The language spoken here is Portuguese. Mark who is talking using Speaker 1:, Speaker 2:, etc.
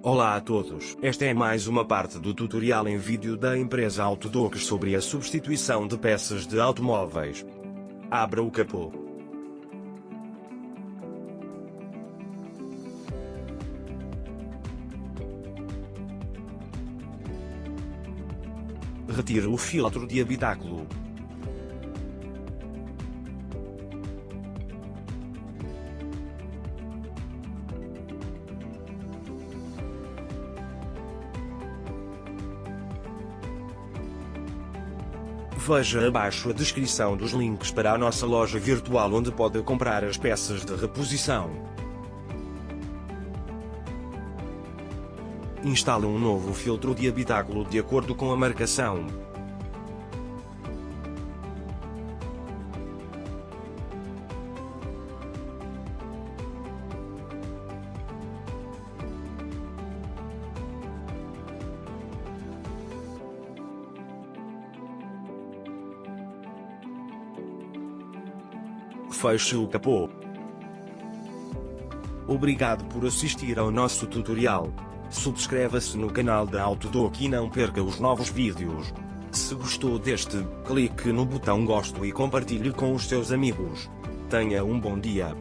Speaker 1: Olá a todos, esta é mais uma parte do tutorial em vídeo da empresa Autodocs sobre a substituição de peças de automóveis. Abra o capô. Retire o filtro de habitáculo. Veja abaixo a descrição dos links para a nossa loja virtual onde pode comprar as peças de reposição. Instale um novo filtro de habitáculo de acordo com a marcação. Feche o capô. Obrigado por assistir ao nosso tutorial. Subscreva-se no canal da Autodoc e não perca os novos vídeos. Se gostou deste, clique no botão gosto e compartilhe com os seus amigos. Tenha um bom dia.